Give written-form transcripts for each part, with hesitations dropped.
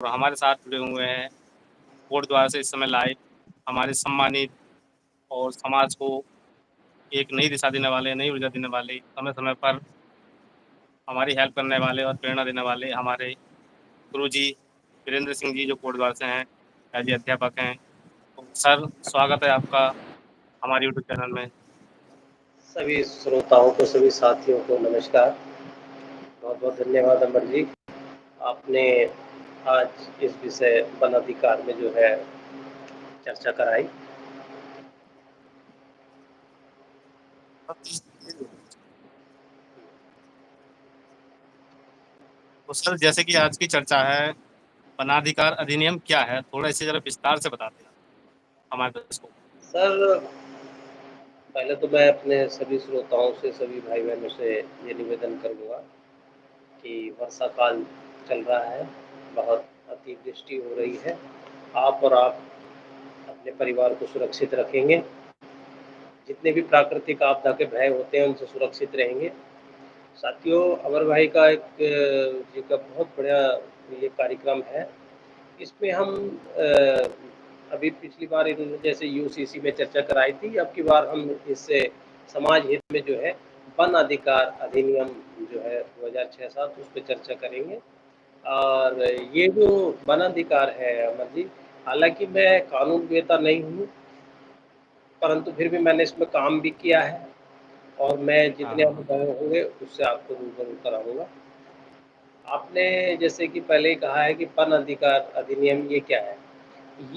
और हमारे साथ जुड़े हुए हैं कोट द्वार से इस समय लाइव हमारे सम्मानित और समाज को एक नई दिशा देने वाले, नई ऊर्जा देने वाले, समय-समय पर हमारी हेल्प करने वाले और प्रेरणा देने वाले हमारे गुरुजी वीरेंद्र सिंह जी जो कोट द्वार से हैं, एज ए अध्यापक हैं। तो सर स्वागत है आपका हमारे यूट्यूब चैनल में। सभी श्रोताओं को, सभी साथियों को नमस्कार। बहुत-बहुत धन्यवाद अमर जी। आपने आज इस विषय वन अधिकार में जो है चर्चा कराई। तो सर जैसे कि आज की चर्चा है, वनाधिकार अधिनियम क्या है? थोड़ा इसे ज़रा विस्तार से बता दें हमारे दर्शकों को। सर, पहले तो मैं अपने सभी श्रोताओं से, सभी भाई-बहनों से ये निवेदन करूँगा कि वर्षा काल चल रहा है, बहुत अतिवृष्टि हो रही है। आप अपने परिवार को सुरक्षित रखेंगे। जितने भी प्राकृतिक आपदा के भय होते हैं, उनसे सुरक्षित रहेंगे। साथियों, अमर भाई का एक जी का बहुत बढ़िया ये कार्यक्रम है। इसमें हम अभी पिछली बार इन्होंने जैसे यूसीसी में चर्चा कराई थी, अब की बार हम इससे समाज हित में जो है वन अधिकार अधिनियम जो है 2006-7 उस पे चर्चा करेंगे। और ये जो वन अधिकार है अमर जी, हालाँकि मैं कानूनवेत्ता नहीं हूँ, परंतु फिर भी मैंने इसमें काम भी किया है और मैं हाँ, जितने हाँ। अनुभव होंगे उससे आपको रूबरू कराऊँगा। आपने जैसे कि पहले ही कहा है कि वन अधिकार अधिनियम ये क्या है?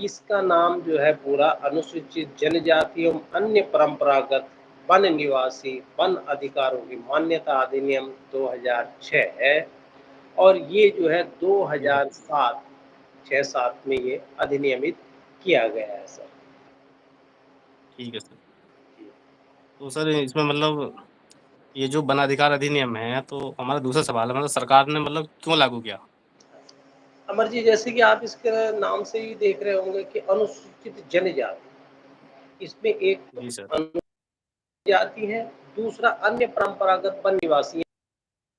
इसका नाम जो है पूरा अनुसूचित जनजाति एवं अन्य परंपरागत वन निवासी वन अधिकारों की मान्यता अधिनियम 2006 है और ये जो है ठीक है, 2007 6-7 में ये अधिनियमित किया गया है सर। ठीक है सर। जी। तो सर इसमें मतलब ये जो वन अधिकार अधिनियम है, तो हमारा दूसरा सवाल है मतलब सरकार ने मतलब क्यों लागू किया? अमर जी, जैसे कि आप इसके नाम से ही देख रहे होंगे कि अनुसूचित जनजाति, इसमें एक तो जी सर। जाति है, दूसरा अन्य परंपरागत वन निवासी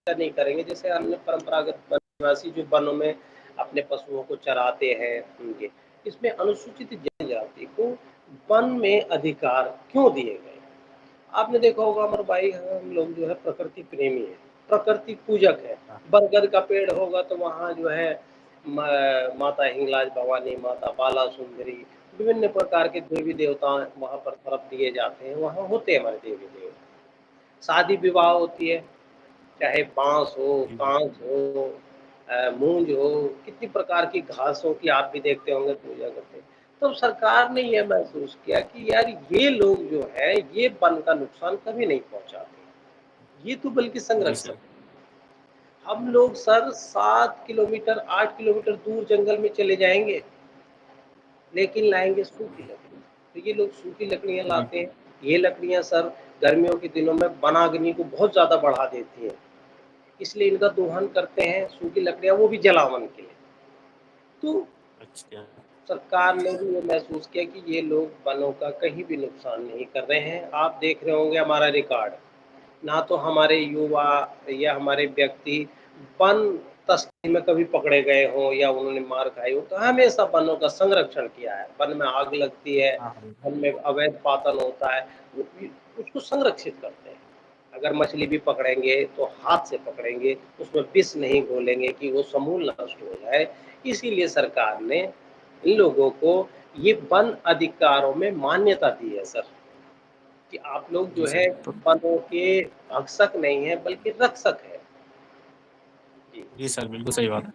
नहीं करेंगे। जैसे अन्य परंपरागत वन निवासी जो वनों में अपने पशुओं को चराते हैं उनके, इसमें अनुसूचित जनजाति को वन में अधिकार क्यों दिए गए? आपने देखा होगा अमर भाई, हम लोग जो है प्रकृति प्रेमी हैं, प्रकृति पूजक है। हाँ, बरगद का पेड़ होगा तो वहाँ जो है माता हिंगलाज भवानी, माता बाला सुंदरी, विभिन्न प्रकार के देवी देवता वहाँ पर तरफ दिए जाते हैं, वहाँ होते हैं हमारे देवी देवता। शादी विवाह होती है, चाहे बाँस हो, जी, जी। काँस हो, मूंज हो, कितनी प्रकार की घासों की आप भी देखते होंगे पूजा करते हैं। तो सरकार ने ये महसूस किया कि यार ये लोग जो हैं, ये वन का नुकसान कभी नहीं पहुँचाते। ये तो बल्कि जी संरक्षक सर। हैं। हम लोग सर 7 किलोमीटर, 8 किलोमीटर दूर जंगल में चले जाएँगे, लेकिन लाएँगे सूखी लकड़ी। तो ये लोग सूखी लकड़ियाँ जी, लाते हैं। ये लकड़ियाँ सर गर्मियों के दिनों में वनाग्नि को बहुत ज़्यादा बढ़ा देती हैं। इसलिए इनका दोहन करते हैं, सूखी लकड़ियाँ, वो भी जलावन के लिए। तो अच्छा। सरकार ने भी ये महसूस किया कि ये लोग वनों का कहीं भी नुकसान नहीं कर रहे हैं। आप देख रहे होंगे हमारा रिकॉर्ड, ना तो हमारे युवा या हमारे व्यक्ति वन तस्करी में कभी पकड़े गए हों या उन्होंने मार खाई हो, तो हमेशा वनों का संरक्षण किया है। वन में आग लगती है, हाँ, हाँ। वन में अवैध पातन होता है, वो उसको संरक्षित करते हैं। अगर मछली भी पकड़ेंगे तो हाथ से पकड़ेंगे, उसमें विष नहीं घोलेंगे कि वो समूल नष्ट हो जाए। इसीलिए सरकार ने इन लोगों को ये वन अधिकारों में मान्यता दी है सर, कि आप लोग जी जो सर। है तो वनों के भक्षक नहीं हैं बल्कि रक्षक हैं। जी। जी सर, बिल्कुल सही बात है।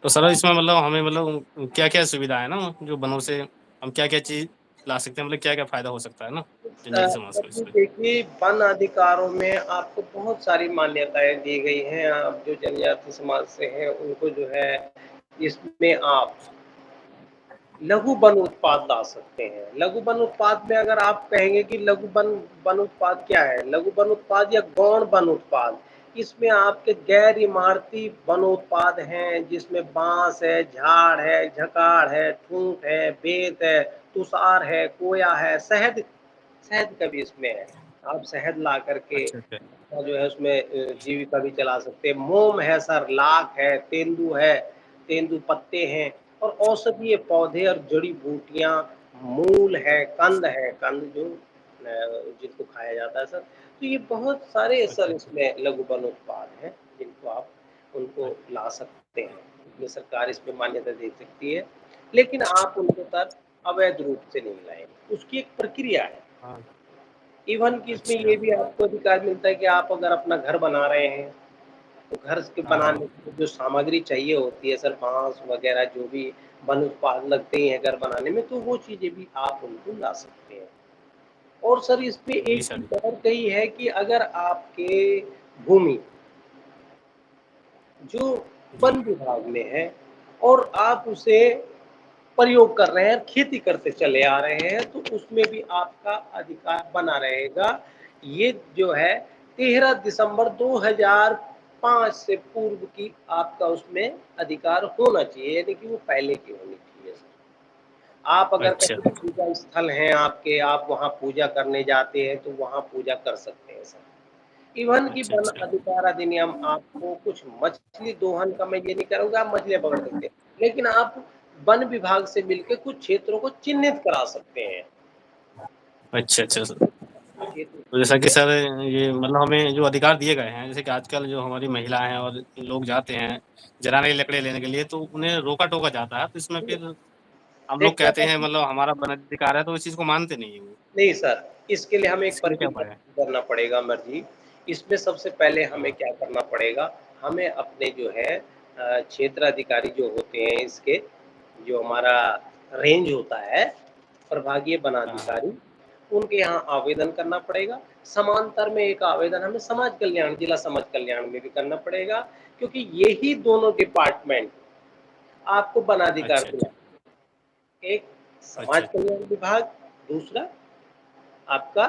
तो सर इसमें मतलब हमें मतलब क्या-क्या सुविधा है ना, जो वनों से हम क्या-क्या चीज़ ला सकते हैं, मतलब क्या-क्या फ़ायदा हो सकता है ना, जनजाति समाज को इसमें? देखिए, वन अधिकारों में आपको बहुत सारी मान्यताएँ दी गई हैं। आप जो जनजाति समाज से हैं उनको जो है इसमें आप लघु वन उत्पाद ला सकते हैं। लघु वन उत्पाद में अगर आप कहेंगे कि लघु वन वन उत्पाद क्या है? लघु वन उत्पाद या गौण वन उत्पाद, इसमें आपके गैर इमारती वनोत्पाद हैं, जिसमें बाँस है, झाड़ है, झकाड़ है, ठूँठ है, बेंत है, तुषार है, कोया है, शहद शहद का भी इसमें है। आप शहद ला कर के अच्छा, अच्छा। जो है उसमें जीविका भी चला सकते हैं। मोम है सर, लाख है, तेंदू है, तेंदुपत्ते हैं और औषधीय पौधे और जड़ी-बूटियाँ, मूल है, कंद जो जिनको खाया जाता है सर। तो ये बहुत सारे अच्छा, सर अच्छा। इसमें लघु वन उत्पाद हैं, जिनको आप उनको अ ला सकते हैं। इसमें सरकार इसमें मान्यता दे सकती है, लेकिन आप उनको सर अवैध रूप से नहीं लाएँगे, उसकी एक प्रक्रिया है। हाँ, इवन कि इसमें अच्छा। ये भी आपको अधिकार मिलता है कि आप अगर अपना घर बना रहे हैं, तो घर के हाँ, हाँ। बनाने की जो सामग्री चाहिए होती है सर, बाँस वगैरह जो भी वन उत्पाद लगते हैं घर बनाने में, तो वो चीज़ें भी आप उनको ला सकते हैं। और सर इसमें जी, एक सर। चीज़ और कही है कि अगर आपके भूमि जो जी। वन विभाग में है और आप उसे प्रयोग कर रहे हैं, खेती करते चले आ रहे हैं, तो उसमें भी आपका अधिकार बना रहेगा। ये जो है 13 दिसंबर 2005 से पूर्व की आपका उसमें अधिकार होना चाहिए, यानी कि वो पहले की होनी चाहिए सर। आप अगर अच्छा, कहीं पूजा स्थल हैं आपके, आप वहाँ पूजा करने जाते हैं, तो वहाँ पूजा कर सकते हैं सर। इवन कि अच्छा, वन अच्छा। अधिकार अधिनियम आपको कुछ मछली दोहन का मैं ये नहीं करूँगा, आप मछलियाँ पकड़ सकते हैं। लेकिन आप वन विभाग से मिलके कुछ क्षेत्रों को चिन्हित करा सकते हैं। अच्छा, अच्छा सर। क्षेत्र तो जैसा कि सर ये मतलब हमें जो अधिकार दिए गए हैं, जैसे कि आजकल जो हमारी महिला हैं और लोग जाते हैं, जलाने की लकड़ी लेने के लिए, तो उन्हें रोका-टोका जाता है, तो इसमें फिर हम लोग देखिए कहते अमर हैं जी मतलब हमारा वन अधिकार है, तो इस चीज़ को मानते नहीं हैं वो। नहीं सर, इसके लिए हमें एक इसके लिए क्या प्रक्रिया उपाय है? करना पड़ेगा अमर जी। इसमें सबसे पहले हमें हाँ, क्या करना पड़ेगा, हमें अपने जो है क्षेत्र अधिकारी जो होते हैं इसके, जो हमारा रेंज होता है, प्रभागीय हाँ, हाँ। वनाधिकारी, उनके यहाँ आवेदन करना पड़ेगा। समांतर में एक आवेदन हमें समाज कल्याण, जिला समाज कल्याण में भी करना पड़ेगा, क्योंकि यही दोनों डिपार्टमेंट आपको वनाधिकार अच्छा, अच्छा। दिलाएँगे। एक अच्छा, समाज कल्याण विभाग, दूसरा आपका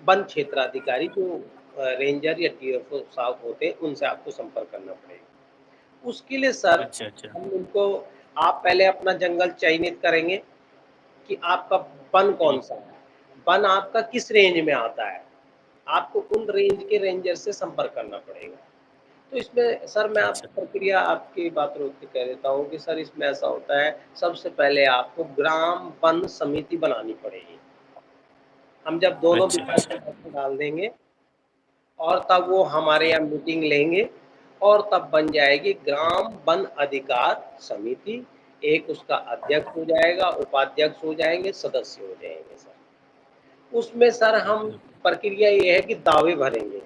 वन क्षेत्राधिकारी जो रेंजर या टीएफओ साहब होते हैं, उनसे आपको संपर्क करना पड़ेगा। उसके लिए सर अच्छा, अच्छा। हम उनको आप पहले अपना जंगल चयनित करेंगे कि आपका वन जी। कौन-सा है? वन आपका किस रेंज में आता है? आपको उन रेंज के रेंजर से संपर्क करना पड़ेगा। तो इसमें सर मैं अच्छा, अच्छा। आपको प्रक्रिया आपकी बात रोक के कह देता हूँ कि सर इसमें ऐसा होता है, सबसे पहले आपको ग्राम वन समिति बनानी पड़ेगी। हम जब दोनों अच्छा, विभाग अच्छा। के हाथ में डाल देंगे और तब वो हमारे जी। यहाँ मीटिंग लेंगे और तब बन जाएगी ग्राम वन अधिकार समिति। एक उसका अध्यक्ष हो जाएगा, उपाध्यक्ष हो जाएँगे, सदस्य हो जाएँगे सर। उसमें सर हम अच्छा, प्रक्रिया ये है कि दावे भरेंगे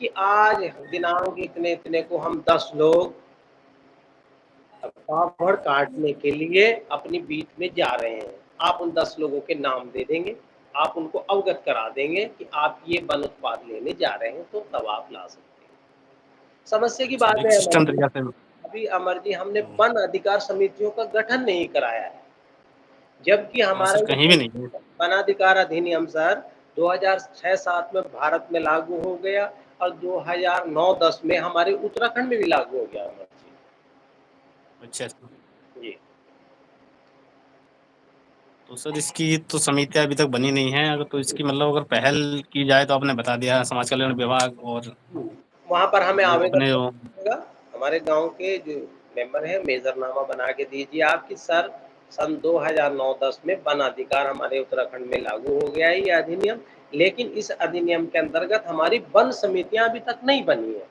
कि आज दिनांक इतने-इतने को हम 10 लोग फावड़ काटने के लिए अपनी बीट में जा रहे हैं। आप उन 10 लोगों के नाम दे देंगे, आप उनको अवगत करा देंगे कि आप ये वन उत्पाद लेने जा रहे हैं, तो तब आप ला सकते हैं। समस्या की अच्छा, बात एक है अमर सिस्टम जी, तरीका से अभी अमर जी हमने हुँ। वन अधिकार समितियों का गठन नहीं कराया है। जबकि हाँ हमारा सर, ये कहीं भी नहीं है। वनाधिकार अधिनियम सर 2006-7 में भारत में लागू हो गया और 2009-10 में हमारे उत्तराखंड में भी लागू हो गया अमर अच्छा, अच्छा। जी। जी। तो सर इसकी तो समितियाँ अभी तक बनी नहीं हैं, अगर तो इसकी मतलब अगर पहल की जाए तो आपने बता दिया समाज कल्याण विभाग और वहाँ पर हमें जो आवेदन अपने जो करना पड़ेगा, हमारे गाँव के जो मेंबर हैं मेजरनामा बना के दीजिए आप कि सर सन 2009-10 में वन अधिकार हमारे उत्तराखंड में लागू हो गया है ये अधिनियम, लेकिन इस अधिनियम के अंतर्गत हमारी वन समितियाँ अभी तक नहीं बनी है।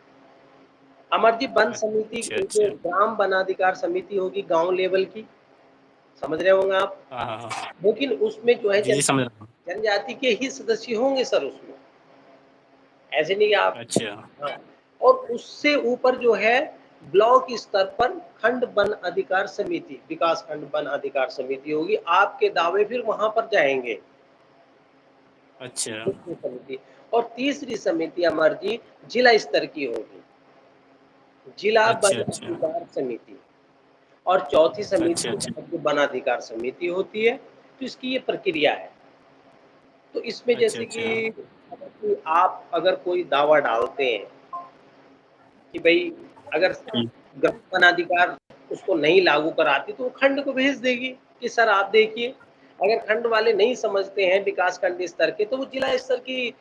अमर जी वन समिति अच्छा, एक अच्छा। ग्राम वनाधिकार समिति होगी गाँव लेवल की, समझ रहे होंगे आप? हाँ, हाँ, हाँ। लेकिन उसमें जो है जी, जी, समझ रहा हूँ। जनजाति के ही सदस्य होंगे सर उसमें। ऐसे नहीं कि आप अच्छा, हाँ, और उससे ऊपर जो है ब्लॉक स्तर पर खंड वन अधिकार समिति, विकास खंड वन अधिकार समिति होगी, आपके दावे फिर वहाँ पर जाएँगे। अच्छा। दूसरी समिति और तीसरी समिति अमर जी जिला स्तर की होगी, जिला अच्छा, वन अच्छा। अधिकार समिति और चौथी अच्छा, समिति अच्छा। राज्य वन अधिकार समिति होती है, तो इसकी ये प्रक्रिया है। तो इसमें अच्छा, जैसे अच्छा। कि आप अगर कोई दावा डालते हैं कि भई अगर जी। ग्राम वनाधिकार उसको नहीं लागू कराती तो वो खंड को भेज देगी कि सर आप देखिए। अगर खंड वाले नहीं समझते हैं विकास खंड स्तर के तो वो जिला स्तर की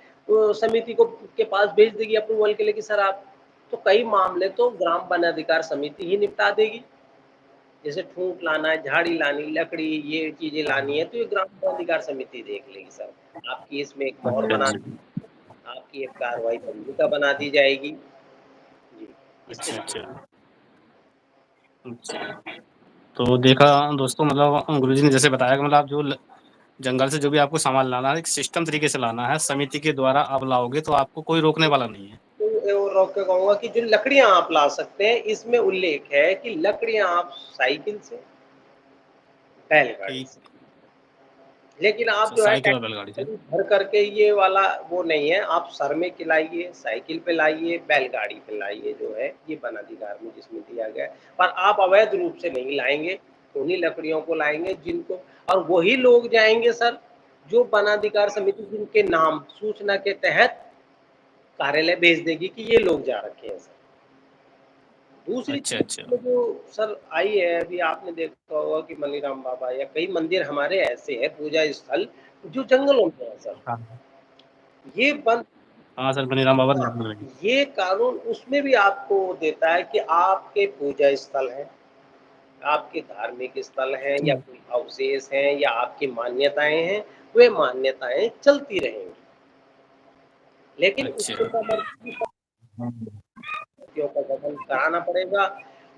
समिति को के पास भेज देगी अप्रूवल के लिए कि सर आप तो कई मामले तो ग्राम वन अधिकार समिति ही निपटा देगी। जैसे ठूँठ लाना है, झाड़ी लानी, लकड़ी ये चीज़ें लानी है, तो ये ग्राम प्राधिकार समिति देख लेगी सर। आपकी इसमें एक मोहर अच्छा, बना अच्छा। आपकी एक कार्रवाई बंदी का बना दी जाएगी। जी, इस अच्छा, तरीके अच्छा। अच्छा। तो देखा दोस्तों मतलब गुरुजी ने जैसे बताया कि मतलब आप जो ल जंगल से जो भी आपको सामान लाना है, एक सिस्टम तरीके से लाना है, समिति के द्वारा आप लाओगे तो आपको कोई रोकने वाला नहीं है। तो रोक के कहूँगा कि जो लकड़ियाँ आप ला सकते हैं, इसमें उल्लेख है कि लकड़ियाँ आप साइकिल से, बैलगाड़ी ठीक। से। लेकिन आप अच्छा, जो है साइकिल और बैलगाड़ी से। ट्रैक्टर भर करके ये वाला वो नहीं है, आप सर में के लाइए, साइकिल पे लाइए, बैलगाड़ी पे लाइए जो है, ये वन अधिकार में जिसमें दिया गया है। पर आप अवैध रूप से नहीं लाएँगे, उन्हीं लकड़ियों को लाएँगे जिनको और वही लोग जाएँगे सर, जो वन अधिकार समिति जिनके नाम सूचना के तहत कार्यालय भेज देगी कि ये लोग जा रखे हैं सर। दूसरी अच्छा, चीज़ अच्छा। इसमें जो सर आई है, अभी आपने देखा होगा कि मनीराम बाबा या कई मंदिर हमारे ऐसे हैं पूजा स्थल, जो जंगलों में हैं सर। हाँ। ये बंद हाँ सर, बनीराम बाबा हाँ, जंगल में ही। ये कानून उसमें भी आपको देता है कि आपके पूजा स्थल हैं, आपके धार्मिक स्थल हैं या कोई अवशेष हैं या आपकी मान्यताएँ हैं, वे मान्यताएँ चलती रहेंगी। लेकिन अच्छा। उसके समितियों का गठन कराना पड़ेगा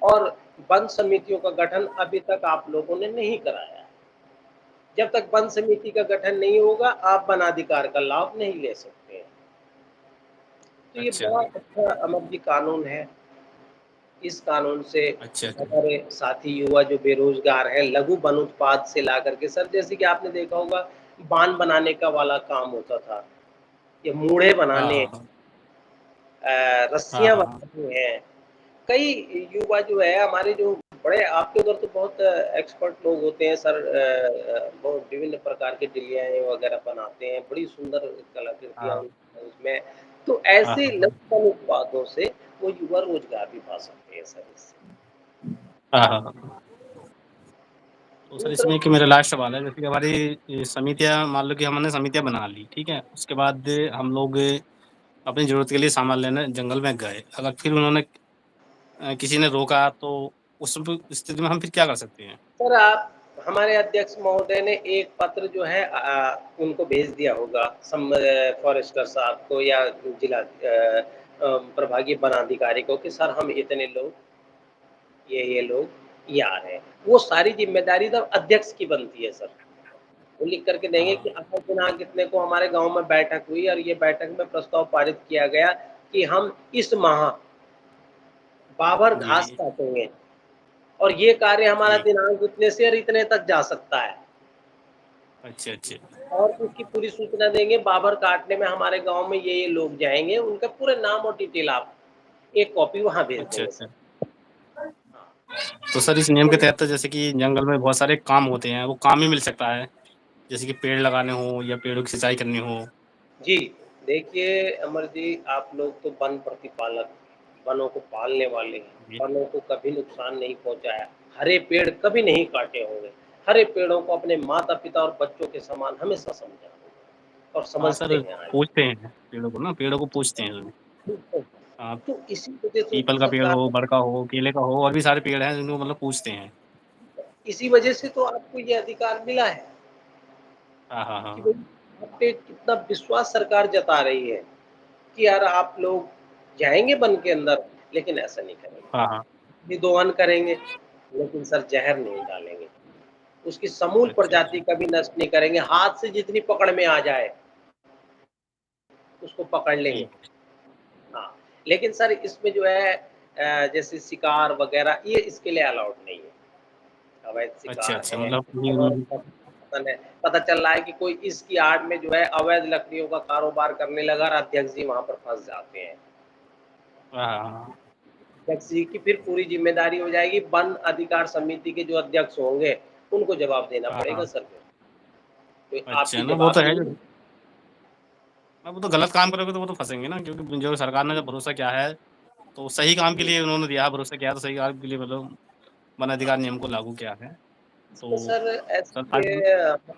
और वन समितियों का गठन अभी तक आप लोगों ने नहीं कराया है। जब तक वन समिति का गठन नहीं होगा, आप वनाधिकार का लाभ नहीं ले सकते हैं। तो ये अच्छा, बड़ा अच्छा अमर जी कानून है। इस कानून से अच्छा, अच्छा। हमारे साथी युवा जो बेरोज़गार हैं, लघु वन उत्पाद से ला कर के सर जैसे कि आपने देखा होगा बाँध बनाने का वाला काम होता था, ये मूढ़े हाँ, बनाने हाँ, हाँ। हाँ, रस्सियाँ हाँ, हाँ। बनानी हैं। कई युवा जो है हमारे जो बड़े आपके उधर तो बहुत एक्सपर्ट लोग होते हैं सर बहुत विभिन्न प्रकार के डिजाइन वगैरह बनाते हैं, बड़ी सुंदर कलाकृतियाँ हाँ, उसमें तो हाँ, ऐसे हाँ। लघु वन उत्पादों से वो युवा रोज़गार भी पा सकते हैं सर इससे। हाँ, हाँ, हाँ। तो सर दूसरा इसमें एक मेरा लास्ट सवाल है जैसे कि हमारी समितियाँ मान लो कि हमने समितियाँ बना ली, ठीक है? उसके बाद हम लोग अपनी ज़रूरत के लिए सामान लेने जंगल में गए। अगर फिर उन्होंने किसी ने रोका तो उस स्थिति में हम फिर क्या कर सकते हैं? सर आप हमारे अध्यक्ष महोदय ने एक पत्र जो है उनको भेज दिया होगा फॉरेस्टर साहब को या जिला प्रभागीय वनाधिकारी को कि सर हम इतने लोग ये लोग ये आ रहे हैं। वो सारी ज़िम्मेदारी तब अध्यक्ष की बनती है सर। वो लिख कर के देंगे कि हाँ, आज दिनांक इतने को हमारे गाँव में बैठक हुई और ये बैठक में प्रस्ताव पारित किया गया कि हम इस माह बाबर जी, घास जी। काटेंगे और ये कार्य हमारा ठीक। दिनांक इतने से और इतने तक जा सकता है। अच्छा, अच्छा। और उसकी पूरी सूचना देंगे बाबर काटने में हमारे गाँव में ये लोग जाएँगे, उनका पूरे नाम और डिटेल आप एक कॉपी वहाँ भेज अच्छा, देंगे सर। अच्छा। हाँ। तो सर इस नियम के तहत तो जैसे कि जंगल में बहुत सारे काम होते हैं, वो काम ही मिल सकता है। जैसे कि पेड़ लगाने हों या पेड़ों की सिंचाई करनी हो। जी, देखिए अमर जी आप लोग तो वन प्रतिपालक, वनों को पालने वाले हैं, जी। वनों को कभी नुकसान नहीं पहुँचाया, हरे पेड़ कभी नहीं काटे होंगे, हरे पेड़ों को अपने माता-पिता और बच्चों के समान हमेशा समझा होगा और हाँ समझते सर, हैं आज पूछते हैं पेड़ों को ना, पेड़ों को पूछते हैं सभी। भी। हाँ, तो इसी वजह से पीपल तो का पेड़ सरकार हो, बड़ का हो, केले का हो और भी सारे पेड़ हैं जिनको मतलब पूछते हैं। इसी वजह से तो आपको ये अधिकार मिला है हाँ, हाँ, कि हाँ। भई आप पे कितना विश्वास सरकार जता रही है कि यार आप लोग जाएँगे वन के अंदर, लेकिन ऐसा नहीं करेंगे। हाँ, हाँ। निदोहन करेंगे, लेकिन सर ज़हर नहीं डालेंगे। उसकी समूल अच्छा, प्रजाति अच्छा। कभी नष्ट नहीं करेंगे, हाथ से जितनी पकड़ में आ जाए, उसको पकड़ लेंगे। ठीक। हाँ, लेकिन सर इसमें जो है जैसे शिकार वग़ैरह ये इसके लिए अलाउड नहीं है। अवैध अच्छा, शिकार अच्छा है, मतलब अवैध पतन है। पता चल रहा है कि कोई इसकी आड़ में जो है अवैध लकड़ियों का कारोबार करने लगा और अध्यक्ष जी वहाँ पर फँस जाते हैं। हाँ, हाँ, हाँ। अध्यक्ष जी की फिर पूरी ज़िम्मेदारी हो जाएगी, वन अधिकार समिति के जो अध्यक्ष होंगे, उनको जवाब देना हाँ, पड़ेगा हाँ। सर फिर। तो अच्छा आपकी ना वो तो है जवाबदेही जो अब वो तो गलत काम करोगे तो वो तो फँसेंगे ना क्योंकि जो सरकार ने जब भरोसा किया है, तो सही काम के जी, लिए उन्होंने दिया भरोसा किया तो सही काम के लिए मतलब वन हाँ। अधिकार नियम को लागू किया है। इसमें तो सर सर ऐसे सारी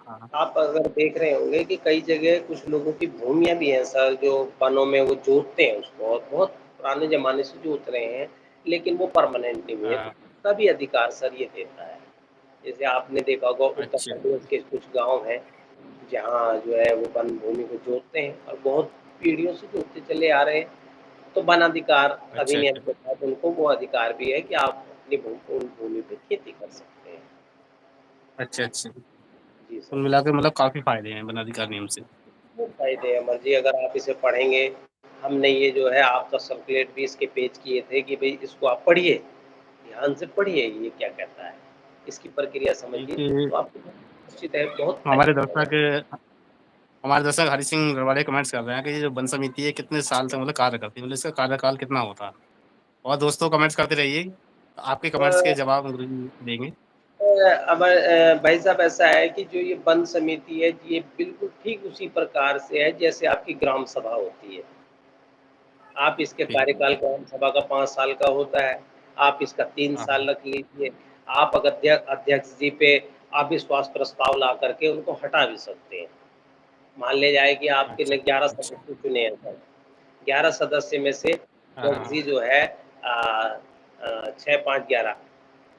हाँ, आप अगर देख रहे होंगे कि कई जगह कुछ लोगों की भूमियाँ भी हैं सर, जो वनों में वो जोतते हैं उसको और बहुत पुराने ज़माने से जोत रहे हैं, लेकिन वो परमानेंट नहीं है। हाँ। उसका भी अधिकार सर ये देता है। जैसे आपने देखा होगा उत्तर अच्छा, प्रदेश के कुछ गाँव हैं, जहाँ जो है वो वन भूमि को जोतते हैं और बहुत पीढ़ियों से जोतते चले आ रहे हैं। तो वन अधिकार अच्छा, अधिनियम अच्छा। के तहत उनको वो अधिकार भी है कि आप अपनी उन भूमि पे खेती कर सकते हैं। अच्छा, अच्छा। जी कुल सर। मिला के मतलब काफ़ी फ़ायदे हैं वनाधिकार नियम से। बहुत फ़ायदे हैं अमर जी, अगर आप इसे पढ़ेंगे, हमने ये जो है आपका सर्कुलेट भी इसके पेज किए थे कि भई इसको आप पढ़िए, ध्यान से पढ़िए ये क्या कहता है, इसकी प्रक्रिया समझिए, देखिए, तो आपको निश्चित है बहुत हमारे फ़ायदा होगा। हमारे दर्शक हरि सिंह नरवाले कमेंट्स कर रहे हैं कि ये जो वन समिति है कितने साल से मतलब कार्य करती है? मतलब इसका कार्यकाल कितना होता है? और दोस्तों कमेंट्स करते रहिए, आपके कमेंट्स के अ जवाब गुरुजी देंगे। भाई साहब ऐसा है कि जो ये वन समिति है, ये बिल्कुल ठीक उसी प्रकार से है जैसे आपकी ग्राम सभा होती है। आप इसके ठीक। कार्यकाल ग्राम सभा का 5 साल का होता है, आप इसका 3 हाँ, हाँ। साल रख लीजिए। आप अगर अध्यक्ष जी पे अविश्वास प्रस्ताव ला करके उनको हटा भी सकते हैं। मान लिया जाए कि आपके अच्छा, ने 11 अच्छा। सदस्य चुने हैं सर, 11 सदस्य में से हाँ, अध्यक्ष हाँ। जी जो है 6, 5, 11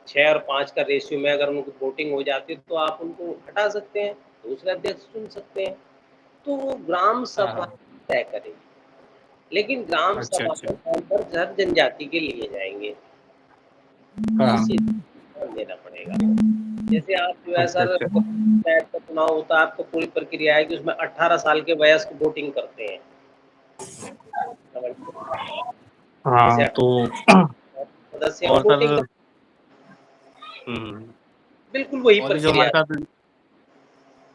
6 और 5 का रेशियो में अगर उनको वोटिंग हो जाती है, तो आप उनको हटा सकते हैं, दूसरे अध्यक्ष चुन सकते हैं। तो वो ग्राम हाँ, सभा हाँ। तय करेगी। लेकिन ग्राम अच्छा, सभा अच्छा। में मेंबर हर जनजाति के लिए जाएँगे, हाँ, हाँ। इसी ध्यान देना पड़ेगा। जैसे आप जो है अच्छा, सर अच्छा। पंचायत का चुनाव होता है, आपको पूरी प्रक्रिया है कि उसमें 18 साल के वयस्क वोटिंग करते हैं। समझ जैसे हाँ, 18 तो सदस्य हैं, वो और वोटिंग कर सर हुँ, बिल्कुल वही और भी जो प्रक्रिया हमारे है। साथ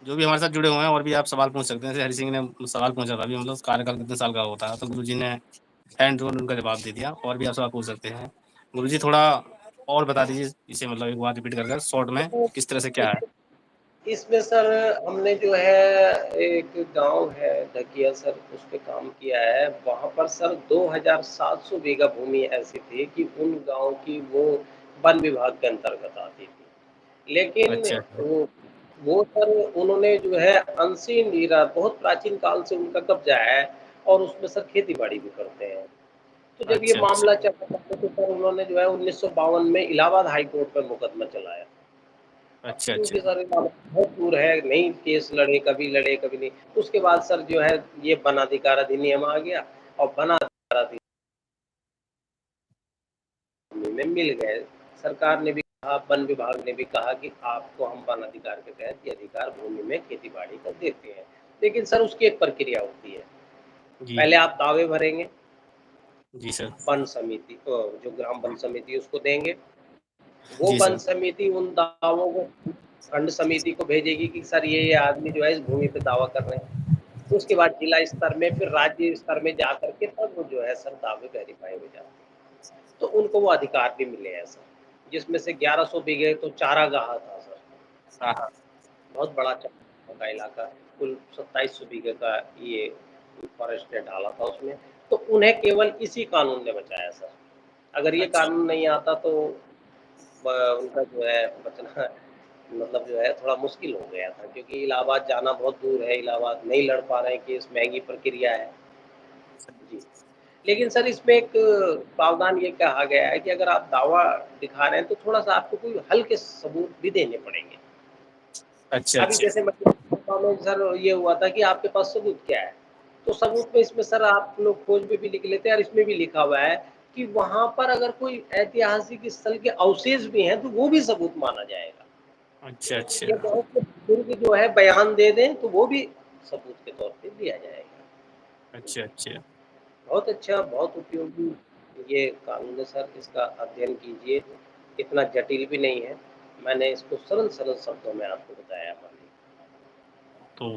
जो भी हमारे साथ जुड़े हुए हैं और भी आप सवाल पूछ सकते हैं। जैसे हरि सिंह ने सवाल पूछा था अभी मतलब कार्यकाल कितने साल का होता है, तो गुरुजी ने हैंड टू हैंड उनका जवाब दे दिया और भी आप सवाल पूछ सकते हैं। गुरुजी थोड़ा और बता दीजिए इसे मतलब एक बार रिपीट कर कर शॉर्ट में तो किस तरह से क्या है? इसमें सर हमने जो है एक गाँव है ढकिया सर, उस पे काम किया है। वहाँ पर सर 2700 बीघा भूमि ऐसी थी कि उन गाँव की वो वन विभाग के अंतर्गत आती थी। लेकिन अच्छा, अच्छा। वो सर उन्होंने जो है अनसीन हीरा बहुत प्राचीन काल से उनका कब्ज़ा है और उसमें सर खेती-बाड़ी भी करते हैं। तो जब ये अच्छा, अच्छा। मामला चला तो सर उन्होंने जो है 1952 में इलाहाबाद हाई कोर्ट में मुकदमा चलाया। अब अच्छा, क्योंकि अच्छा। सर इलाहाबाद बहुत दूर है, नहीं केस लड़े, कभी नहीं। उसके बाद सर जो है ये वन अधिकार अधिनियम आ गया और वन अधिकार अधिनियम में मिल गए। सरकार ने भी कहा, वन विभाग ने भी कहा कि आपको हम वन अधिकार के तहत ये अधिकार भूमि में खेती-बाड़ी का देते हैं। लेकिन सर उसकी एक प्रक्रिया होती है। जी। पहले आप दावे भरेंगे, जी सर। वन समिति जो ग्राम वन समिति है उसको देंगे। वो जी वन सर। समिति उन दावों को खंड समिति को भेजेगी कि सर ये आदमी जो है इस भूमि पे दावा कर रहे हैं। उसके बाद जिला स्तर में फिर राज्य स्तर में जा कर के तब वो जो है सर दावे वेरीफाई हो जाते हैं। तो उनको वो अधिकार भी मिले हैं सर, जिसमें से 1100 बीघे तो चारागाह था सर, हाँ, हाँ। बहुत बड़ा चारागाह का इलाका, कुल 2700 बीघे का ये फॉरेस्ट ने डाला था उसमें, तो उन्हें केवल इसी कानून ने बचाया सर। अगर ये अच्छा, कानून नहीं आता तो उनका जो है बचना मतलब जो है थोड़ा मुश्किल हो गया था क्योंकि इलाहाबाद जाना बहुत दूर है, इलाहाबाद नहीं लड़ पा रहे हैं केस, महँगी प्रक्रिया है। जी। लेकिन सर इसमें एक प्रावधान ये कहा गया है कि अगर आप दावा दिखा रहे हैं तो थोड़ा-सा आपको कोई हल्के सबूत भी देने पड़ेंगे। अच्छा, अभी अच्छा। जैसे में सर ये हुआ था कि आपके पास सबूत क्या है? तो सबूत में इसमें सर आप लोग खोज में भी लिख लेते हैं और इसमें भी लिखा हुआ है कि वहाँ पर अगर कोई ऐतिहासिक स्थल के अवशेष भी हैं, तो वो भी सबूत माना जाएगा। अच्छा, या अच्छा। बहुत से बुजुर्ग जो है बयान दे दें, तो वो भी सबूत के तौर पे लिया जाएगा। अच्छा, अच्छा। बहुत अच्छा, बहुत उपयोगी ये कानून है सर, इसका अध्ययन कीजिए, इतना जटिल भी नहीं है। मैंने इसको सरल-सरल शब्दों में आपको बताया है। तो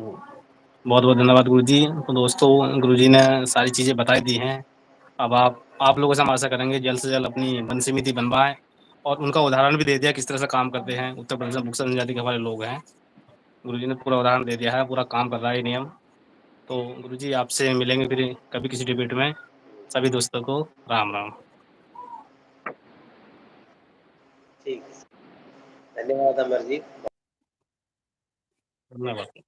बहुत-बहुत धन्यवाद गुरुजी। तो दोस्तों गुरुजी ने सारी चीज़ें बता दी हैं। अब आप लोगों से हम आशा करेंगे जल्द से जल्द अपनी वन समिति बनवाएँ और उनका उदाहरण भी दे दिया किस तरह से काम करते हैं। उत्तर प्रदेश में बुक्सा जनजाति के हमारे लोग हैं। गुरुजी ने पूरा उदाहरण दे दिया है, पूरा काम कर रहा है ये नियम। तो गुरुजी आपसे मिलेंगे फिर कभी किसी डिबेट में। सभी दोस्तों को राम-राम। ठीक है। धन्यवाद अमर जी। धन्यवाद।